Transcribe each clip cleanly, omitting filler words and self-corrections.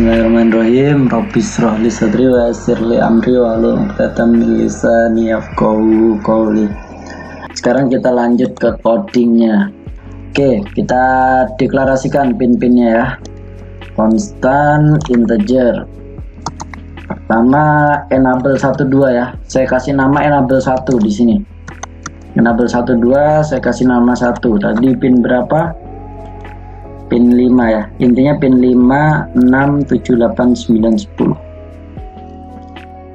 Bismillahirrahmanirrahim. Rabbis shrah li sadri wa yassir li amri wahlul 'uqdatam min lisani yafqahu qawli. Sekarang kita lanjut ke codingnya. Oke, kita deklarasikan pin-pinnya ya. Constant integer. Pertama enable 12 ya. Saya kasih nama enable 1 di sini. Enable 12 saya kasih nama 1. Tadi pin berapa? Pin 5 ya, intinya pin 5, 6, 7, 8, 9, 10.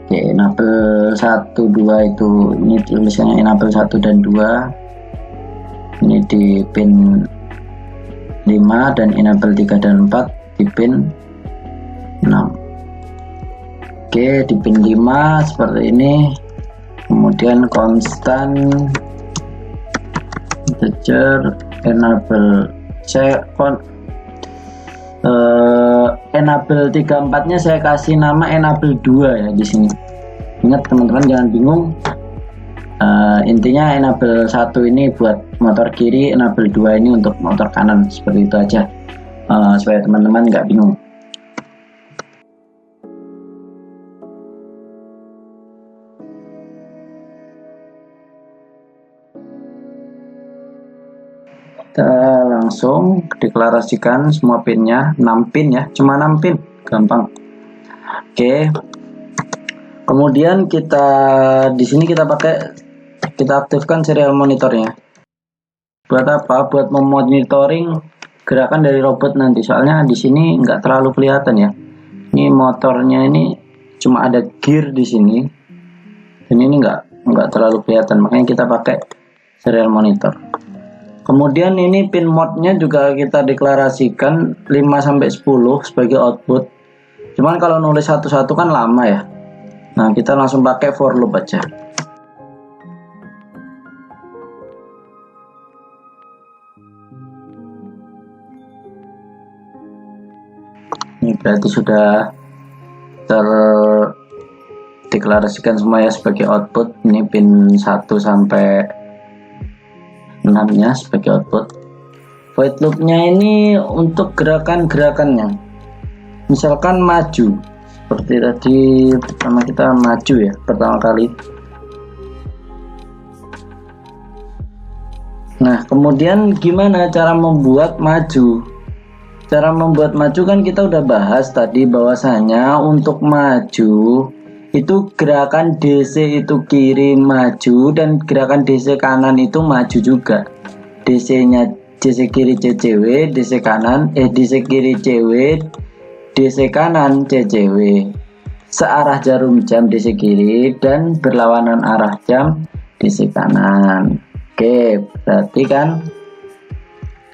Oke, enable 1, 2 itu ini tulisannya enable 1 dan 2. Ini di pin 5 dan enable 3 dan 4 di pin 6. Oke, di pin 5 seperti ini. Kemudian constant integer enable enable 34 nya saya kasih nama enable 2 ya di sini. Ingat teman-teman, jangan bingung. Intinya enable 1 ini buat motor kiri, enable 2 ini untuk motor kanan, seperti itu aja, supaya teman-teman nggak bingung. Kita langsung deklarasikan semua pinnya, 6 pin ya, cuma 6 pin, gampang. Oke, kemudian kita di sini kita aktifkan serial monitornya. Buat apa? Buat memonitoring gerakan dari robot nanti. Soalnya di sini nggak terlalu kelihatan ya. Ini motornya ini cuma ada gear di sini, dan ini nggak terlalu kelihatan. Makanya kita pakai serial monitor. Kemudian ini pin mode-nya juga kita deklarasikan 5-10 sebagai output. Cuman kalau nulis satu-satu kan lama ya. Nah, kita langsung pakai for loop aja. Ini berarti sudah terdeklarasikan semua ya sebagai output. Ini pin 1 sampai 6 nya sebagai output. Void loop-nya ini untuk gerakan-gerakannya. Misalkan maju, seperti tadi pertama kita maju ya, pertama kali. Nah, kemudian gimana cara membuat maju? Cara membuat maju kan kita udah bahas tadi, bahwasanya untuk maju itu gerakan DC itu kiri maju, dan gerakan DC kanan itu maju juga. DC-nya DC kiri CCW, DC kanan DC kiri CW, DC kanan CCW. Searah jarum jam DC kiri dan berlawanan arah jam DC kanan. Oke, berarti kan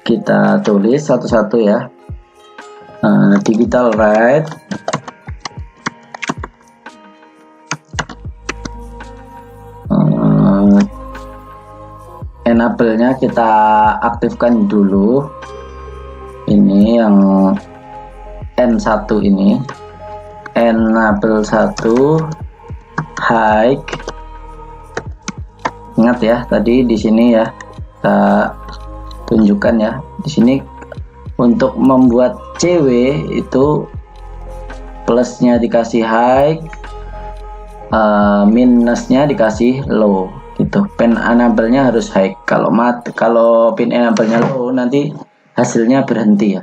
kita tulis satu-satu ya. Digital right, enable-nya kita aktifkan dulu. Ini yang N1 ini, enable 1 high. Ingat ya, tadi di sini ya kita tunjukkan ya. Di sini untuk membuat CW itu plusnya dikasih high, minusnya dikasih low gitu. Pin enable-nya harus high. Kalau pin enable-nya low nanti hasilnya berhenti ya.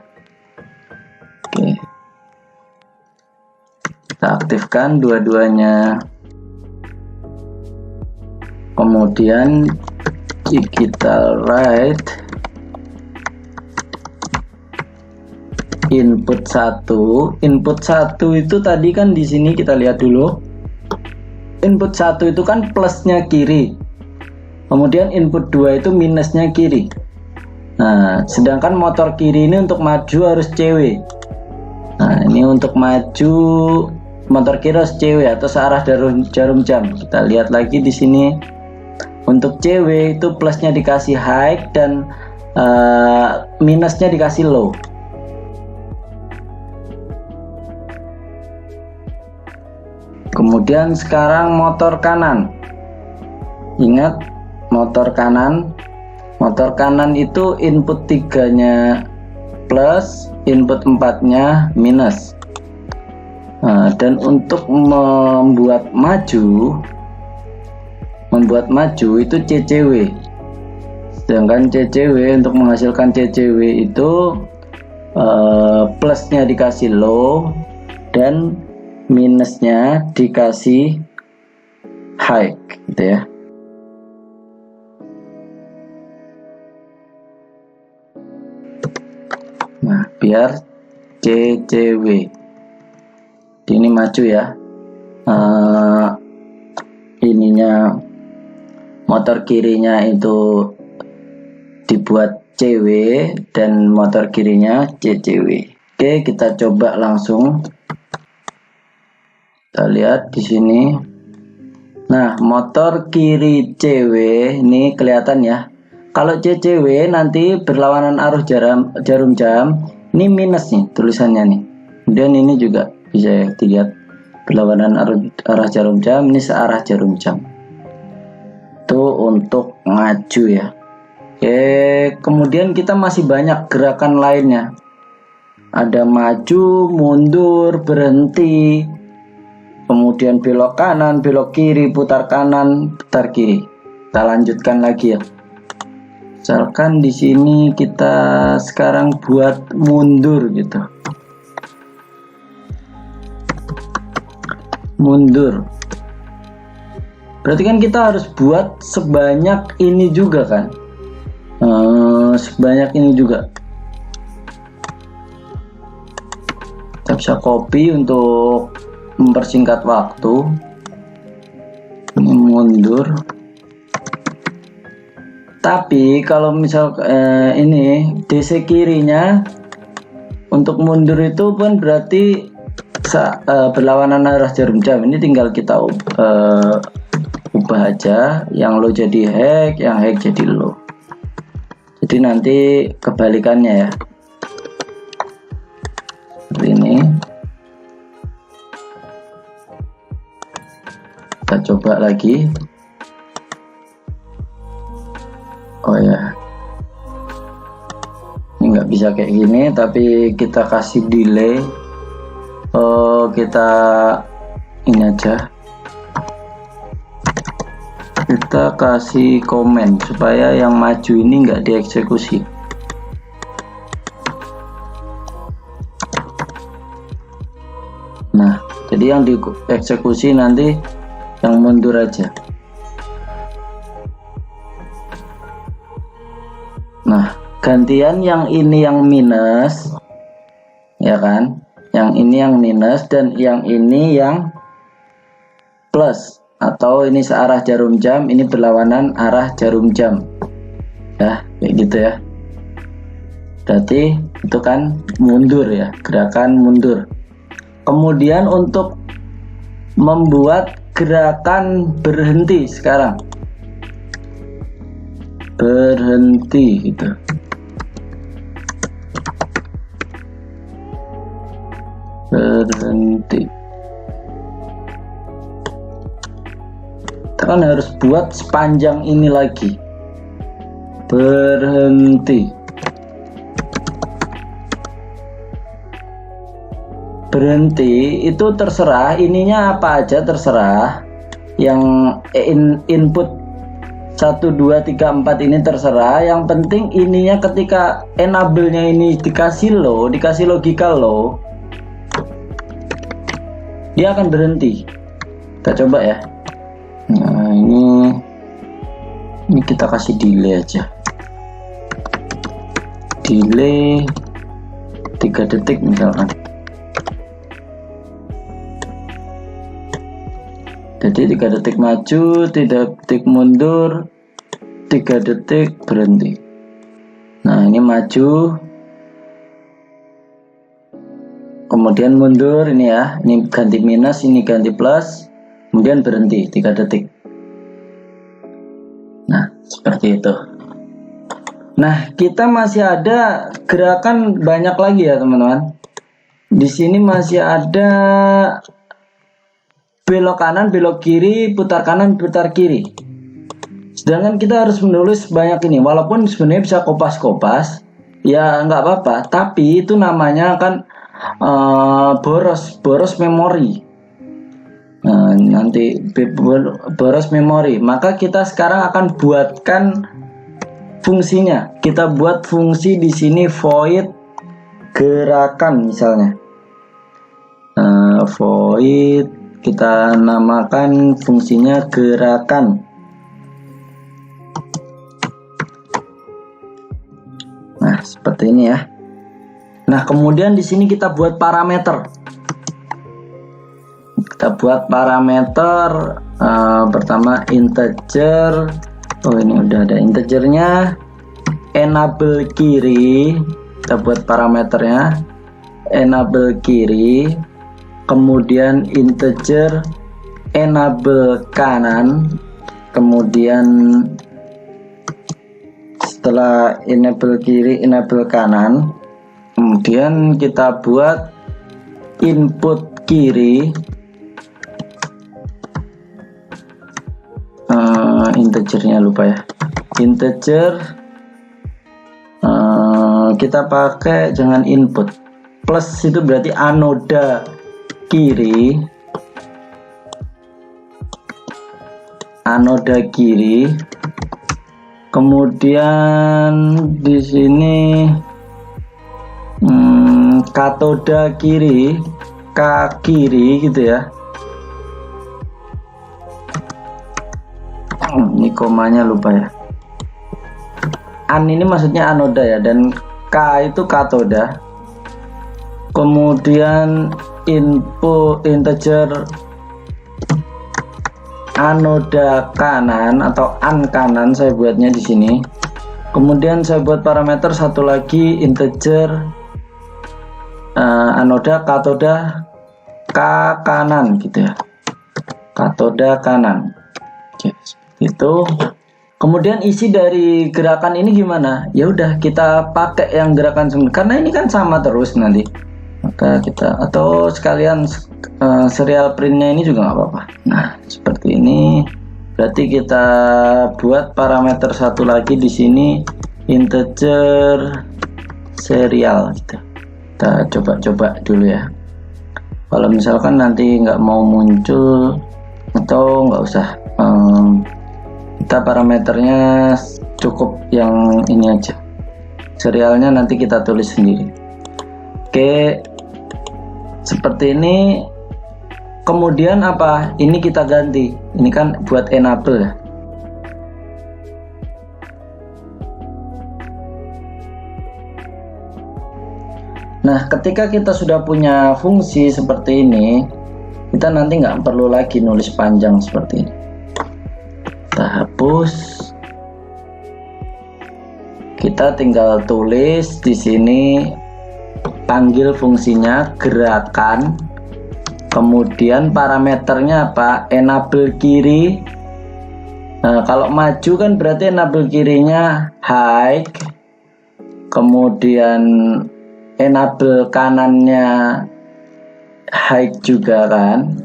Oke, kita aktifkan dua-duanya. Kemudian digital right, input 1 itu tadi kan di sini kita lihat dulu. Input 1 itu kan plusnya kiri, kemudian input 2 itu minusnya kiri. Nah, sedangkan motor kiri ini untuk maju harus CW. Nah, ini untuk maju motor kiri harus CW atau searah jarum jam. Kita lihat lagi di sini. Untuk CW itu plusnya dikasih high dan minusnya dikasih low. Kemudian sekarang motor kanan. Ingat, motor kanan itu input 3-nya plus, input 4-nya minus. Dan untuk membuat maju itu CCW. Sedangkan CCW, untuk menghasilkan CCW itu plusnya dikasih low dan minusnya dikasih high gitu ya. Nah, biar CCW ini maju ya. Ininya motor kirinya itu dibuat CW dan motor kirinya CCW. Oke, kita coba langsung. Kita lihat di sini. Nah, motor kiri CW ini kelihatan ya. Kalau CCW nanti berlawanan arus jarum jam, ini minus nih tulisannya nih. Kemudian ini juga bisa dilihat berlawanan arah jarum jam, ini searah jarum jam. Itu untuk maju ya. Oke, kemudian kita masih banyak gerakan lainnya. Ada maju, mundur, berhenti, kemudian belok kanan, belok kiri, putar kanan, putar kiri. Kita lanjutkan lagi ya. Misalkan di sini kita sekarang buat mundur gitu. Mundur. Berarti kan kita harus buat sebanyak ini juga kan? Sebanyak ini juga. Kita bisa copy untuk mempersingkat waktu. Ini mundur. Tapi kalau misal ini DC kirinya untuk mundur itu pun berarti berlawanan arah jarum jam. Ini tinggal kita ubah aja, yang low jadi high, yang high jadi low. Jadi nanti kebalikannya ya, seperti ini. Kita coba lagi. Oh ya, ini nggak bisa kayak gini, tapi kita kasih delay. Kita ini aja, kita kasih komen supaya yang maju ini nggak dieksekusi. Nah, jadi yang dieksekusi nanti yang mundur aja. Nah, gantian yang ini yang minus ya kan, yang ini yang minus dan yang ini yang plus, atau ini searah jarum jam, ini berlawanan arah jarum jam ya, kayak gitu ya. Berarti itu kan mundur ya, gerakan mundur. Kemudian untuk membuat gerakan berhenti sekarang, berhenti gitu. Berhenti. Kita kan harus buat sepanjang ini lagi. Berhenti. Berhenti itu terserah, ininya apa aja terserah. Yang input 1, 2, 3, 4 ini terserah. Yang penting ininya ketika enable-nya ini dikasih low, dikasih logical low, dia akan berhenti. Kita coba ya. Nah, ini kita kasih delay aja. Delay 3 detik misalkan. Jadi 3 detik maju, 3 detik mundur, 3 detik berhenti. Nah, ini maju, kemudian mundur, ini ya, ini ganti minus, ini ganti plus, kemudian berhenti 3 detik. Nah, seperti itu. Nah, kita masih ada gerakan banyak lagi ya teman-teman. Di sini masih ada belok kanan, belok kiri, putar kanan, putar kiri. Sedangkan kita harus menulis banyak ini, walaupun sebenarnya bisa kopas-kopas, ya nggak apa-apa. Tapi itu namanya kan boros memori. Nah, nanti boros memori, maka kita sekarang akan buatkan fungsinya. Kita buat fungsi di sini void gerakan misalnya. Void, kita namakan fungsinya gerakan. Nah, seperti ini ya. Nah, kemudian di sini kita buat parameter. Kita buat parameter pertama integer. Oh, ini udah ada integernya. Enable kiri, kita buat parameternya enable kiri. Kemudian integer enable kanan. Kemudian setelah enable kiri, enable kanan. Kemudian kita buat input kiri. Integernya lupa ya. Integer kita pakai jangan input. Plus itu berarti anoda kiri. Anoda kiri. Kemudian di sini katoda kiri, K kiri gitu ya. Ini komanya lupa ya. An ini maksudnya anoda ya, dan K itu katoda. Kemudian input integer anoda kanan atau an kanan saya buatnya di sini. Kemudian saya buat parameter satu lagi integer anoda katoda K kanan gitu ya. Katoda kanan. Oke, seperti itu. Kemudian isi dari gerakan ini gimana? Ya udah kita pakai yang gerakan karena ini kan sama terus nanti. Maka kita atau sekalian serial printnya ini juga nggak apa-apa. Nah, seperti ini. Berarti kita buat parameter satu lagi di sini integer serial gitu. Kita coba-coba dulu ya. Kalau misalkan nanti nggak mau muncul atau nggak usah, kita parameternya cukup yang ini aja. Serialnya nanti kita tulis sendiri. Oke, seperti ini. Kemudian apa? Ini kita ganti. Ini kan buat enable ya. Nah, ketika kita sudah punya fungsi seperti ini, kita nanti nggak perlu lagi nulis panjang seperti ini. Kita hapus. Kita tinggal tulis di sini, panggil fungsinya gerakan. Kemudian parameternya apa? Enable kiri. Nah, kalau maju kan berarti enable kirinya high. Kemudian enable kanannya high juga kan.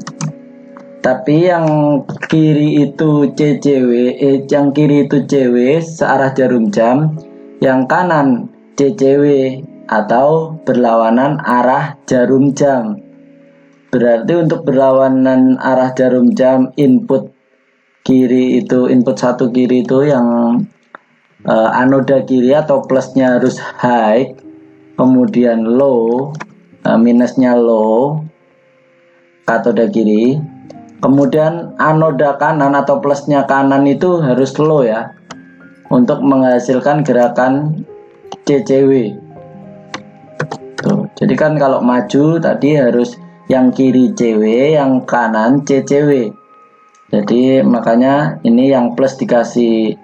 Tapi yang kiri itu CCW, yang kiri itu CW searah jarum jam, yang kanan CCW atau berlawanan arah jarum jam. Berarti untuk berlawanan arah jarum jam, input kiri itu, input satu kiri itu yang anoda kiri atau plusnya harus high, kemudian low, minusnya low, katoda kiri. Kemudian anoda kanan atau plusnya kanan itu harus low ya, untuk menghasilkan gerakan CCW. Tuh, jadi kan kalau maju tadi harus yang kiri CW, yang kanan CCW. Jadi makanya ini yang plus dikasih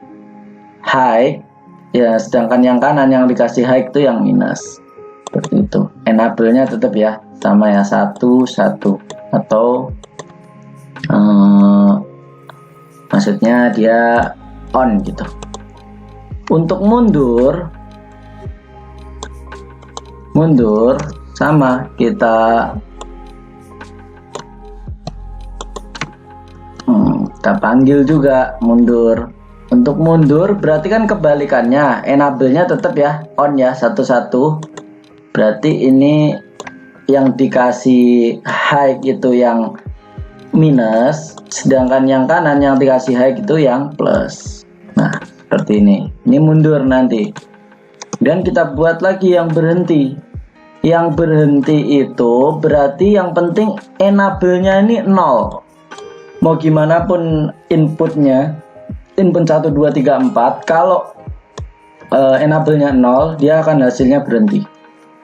high ya, sedangkan yang kanan yang dikasih high itu yang minus. Seperti itu. Enable-nya tetap ya sama ya, 1 1 atau maksudnya dia on gitu. Untuk mundur sama, kita panggil juga mundur. Untuk mundur berarti kan kebalikannya, enable-nya tetap ya on ya, 1 1. Berarti ini yang dikasih high itu yang minus, sedangkan yang kanan yang dikasih high itu yang plus. Nah, seperti ini. Ini mundur nanti. Dan kita buat lagi yang berhenti. Yang berhenti itu berarti yang penting enable-nya ini 0. Mau gimana pun inputnya, input 1, 2, 3, 4, kalau enable-nya 0, dia akan hasilnya berhenti.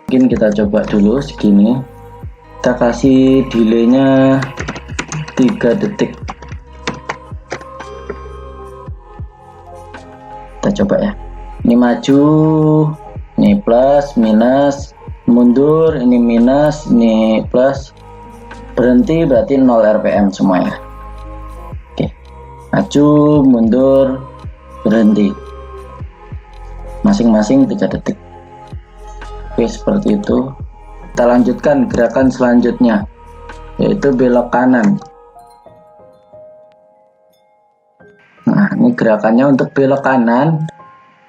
Mungkin kita coba dulu segini. Kita kasih delay-nya 3 detik. Kita coba ya. Ini maju, ini plus, minus, mundur, ini minus, ini plus, berhenti berarti 0 RPM semuanya. Oke, maju, mundur, berhenti, masing-masing 3 detik. Oke, seperti itu. Kita lanjutkan gerakan selanjutnya, yaitu belok kanan. Nah, ini gerakannya untuk belok kanan.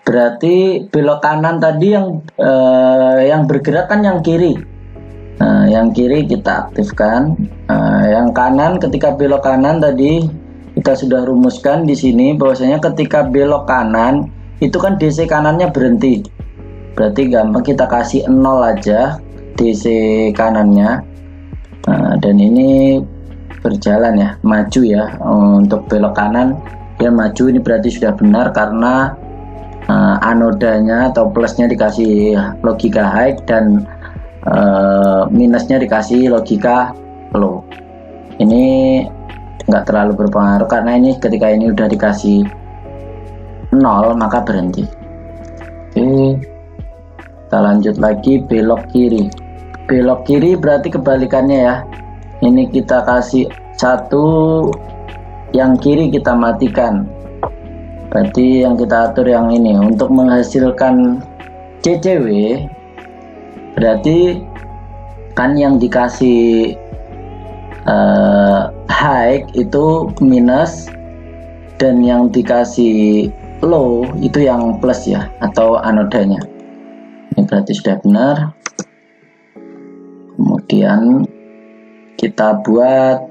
Berarti belok kanan tadi yang bergerak kan yang kiri. Nah, yang kiri kita aktifkan. Yang kanan ketika belok kanan tadi kita sudah rumuskan di sini bahwasanya ketika belok kanan itu kan DC kanannya berhenti. Berarti gampang kita kasih 0 aja DC kanannya. Dan ini berjalan ya, maju ya. Untuk belok kanan ya maju, ini berarti sudah benar karena anodanya atau plusnya dikasih logika high dan minusnya dikasih logika low. Ini nggak terlalu berpengaruh karena ini ketika ini udah dikasih 0 maka berhenti. Oke, kita lanjut lagi belok kiri. Belok kiri berarti kebalikannya ya. Ini kita kasih 1, yang kiri kita matikan. Berarti yang kita atur yang ini untuk menghasilkan CCW. Berarti kan yang dikasih high itu minus dan yang dikasih low itu yang plus ya, atau anodanya. Ini berarti sudah benar. Kemudian kita buat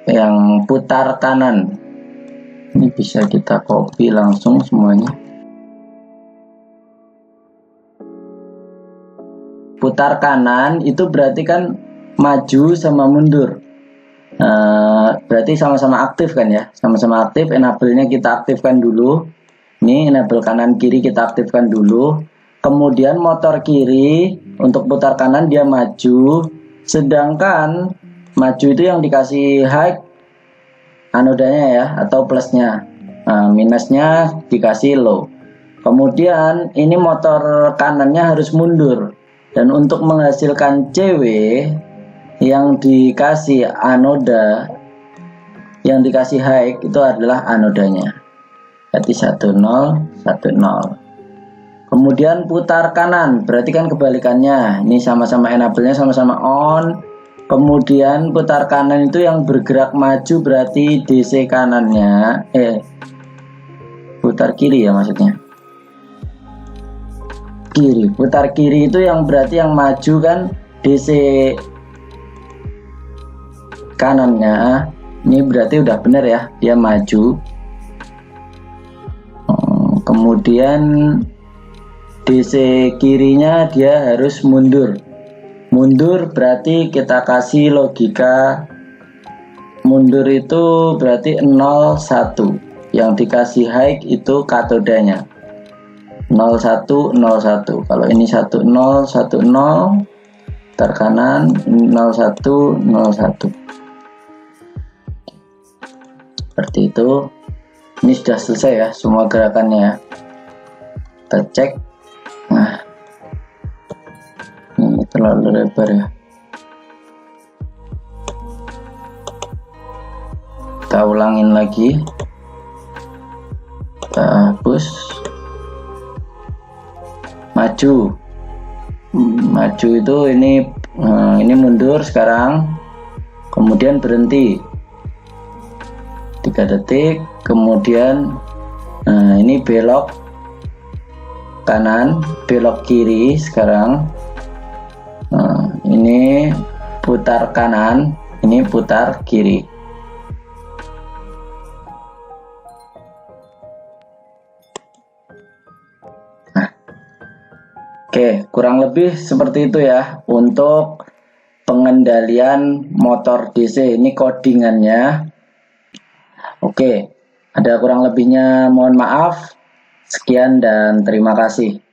yang putar kanan. Ini bisa kita copy langsung semuanya. Putar kanan itu berarti kan maju sama mundur. Berarti sama-sama aktif kan ya, sama-sama aktif. Enable-nya kita aktifkan dulu. Ini enable kanan kiri kita aktifkan dulu. Kemudian motor kiri untuk putar kanan dia maju, sedangkan maju itu yang dikasih high anodanya ya, atau plusnya. Minusnya dikasih low. Kemudian ini motor kanannya harus mundur, dan untuk menghasilkan CW yang dikasih anoda, yang dikasih high itu adalah anodanya. Berarti 10 10. Kemudian putar kanan, berarti kan kebalikannya. Ini sama-sama enable-nya sama-sama on. Kemudian putar kanan itu yang bergerak maju berarti DC kanannya, putar kiri ya maksudnya. Kiri, putar kiri itu yang berarti yang maju kan DC kanannya. Ini berarti udah bener ya, dia maju. Kemudian DC kirinya dia harus mundur. Mundur berarti kita kasih logika mundur itu berarti 0 1. Yang dikasih high itu katodanya 0 1 0 1. Kalau ini 1 0 1 0, putar kanan 0 1 0 1. Seperti itu. Ini sudah selesai ya semua gerakannya ya. Kita cek. Nah, ini terlalu lebar ya. Kita ulangin lagi. Kita hapus. Maju. Maju itu ini mundur sekarang. Kemudian berhenti 3 detik. Kemudian ini belok kanan, belok kiri sekarang. Ini Ini putar kanan, ini putar kiri. Nah, oke, kurang lebih seperti itu ya untuk pengendalian motor DC. Ini codingannya. Oke, ada kurang lebihnya mohon maaf. Sekian dan terima kasih.